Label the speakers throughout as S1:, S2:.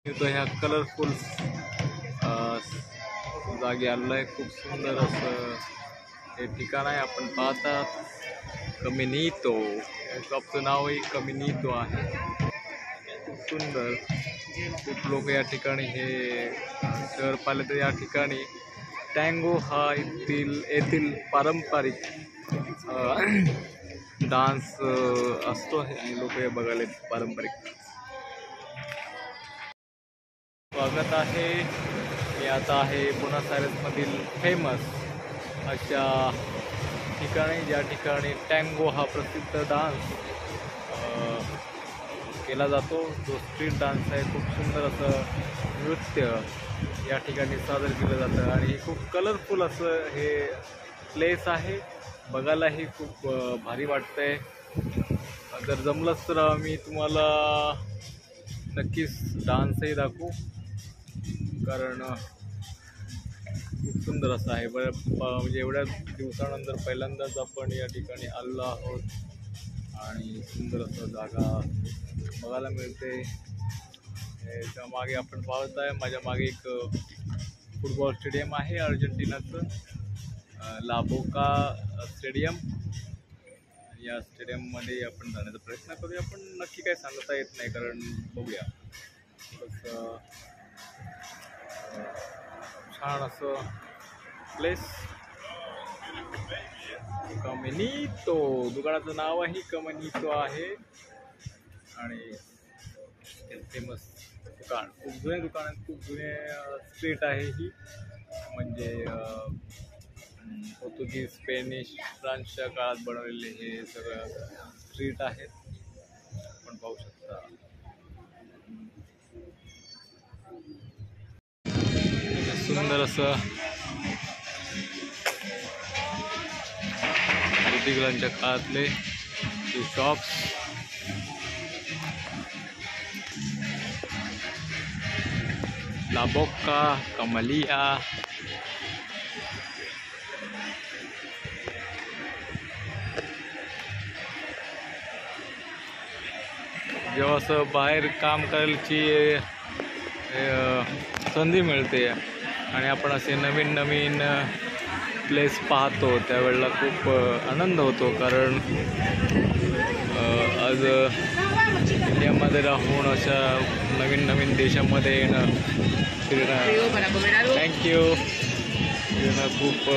S1: तो ह्या कलरफुल जागी आलेलं आहे. खूप सुंदर असं हे ठिकाण आहे. आपण पाहता कमिनीतो, शॉपचं नावही कमिनीतो आहे. खूप सुंदर. खूप लोक या ठिकाणी हे शहर पाहिले तर या ठिकाणी टँगो हा येथील पारंपरिक डान्स असतो आणि लोक हे बघायला पारंपरिक. स्वागत आहे. मी आता आहे बुनॉस आयरेसमधील फेमस अशा ठिकाणी, ज्या ठिकाणी टँगो हा प्रसिद्ध डान्स केला जातो. जो स्ट्रीट डान्स आहे. खूप सुंदर असं नृत्य या ठिकाणी सादर केलं जातं आणि खूप कलरफुल असं हे प्लेस आहे. बघायलाही खूप भारी वाटतंय. जर जमलंच तर मी तुम्हाला नक्कीच डान्सही दाखवू, कारण खूप सुंदर असं आहे. म्हणजे एवढ्या दिवसानंतर पहिल्यांदाच आपण या ठिकाणी आलेलो आहोत आणि सुंदर असं जागा बघायला मिळते. त्या मागे आपण पाहत आहे, माझ्या मागे एक फुटबॉल स्टेडियम आहे अर्जेंटिनाचं, ला बोका स्टेडियम. या स्टेडियममध्ये आपण जाण्याचा प्रयत्न करूया. पण नक्की काय सांगता येत नाही, कारण बघूया. थोडंसं छान असं प्लेस. कमिनीतो दुकानाचं नावही कमिनीतो आहे आणि फेमस दुकान. खूप जुने दुकान आहे, खूप जुने स्ट्रीट आहे ही. म्हणजे पोर्तुगीज, स्पेनिश, फ्रान्सच्या काळात बनवलेले हे सगळं स्ट्रीट आहेत. आपण पाहू शकता. सुंदर असं पोर्तुगीजांच्या काळातले शॉप्स. ला बोका, कमालिया. जेव्हा असं बाहेर काम करायची संधी मिळते आणि आपण असे नवीन नवीन प्लेस पाहतो, त्यावेळेला खूप आनंद होतो. कारण आज इंडियामध्ये राहून अशा नवीन नवीन देशामध्ये येणं, फिरणं, थँक्यू, फिरणं खूप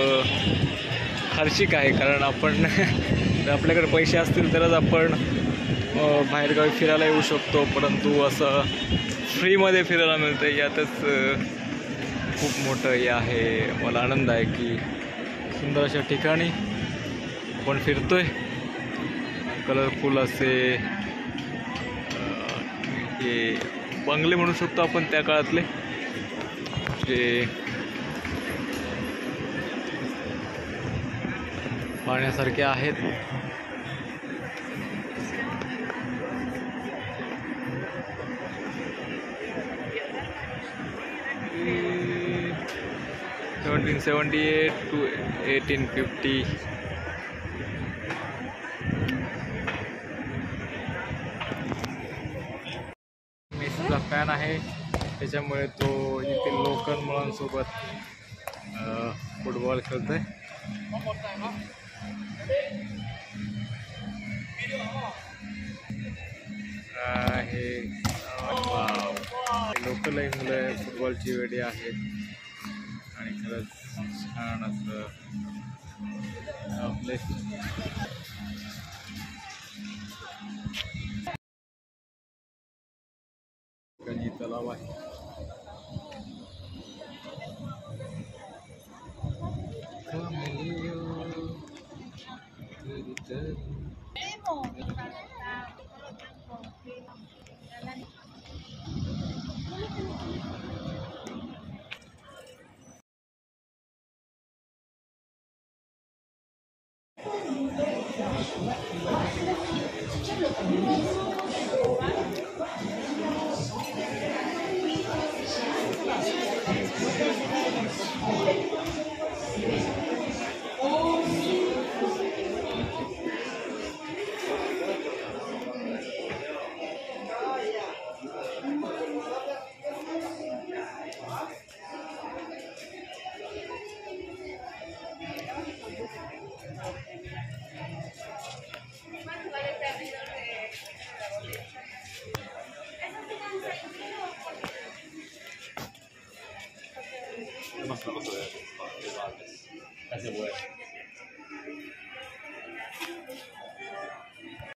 S1: खर्चिक आहे. कारण आपण आपल्याकडे पैसे असतील तरच आपण बाहेरगावी फिरायला येऊ शकतो, परंतु असं फ्रीमध्ये फिरायला मिळतं, यातच खूप मोठं हे आहे. मला आनंद आहे की सुंदर अशा ठिकाणी आपण फिरतोय. कलरफुल असे हे बंगले म्हणू शकतो आपण त्या काळातले, जे पाहण्यासारखे आहेत. (1778 to 1850). मेसीचा फॅन आहे, त्याच्यामुळे तो येथील लोकल मुलांसोबत फुटबॉल खेळतोय. हे लोकलही मुलं फुटबॉलची वेडी आहेत आणि खरंच छान असं प्लेस. कधी तलाव आहे.
S2: 对，对吧？但是我也。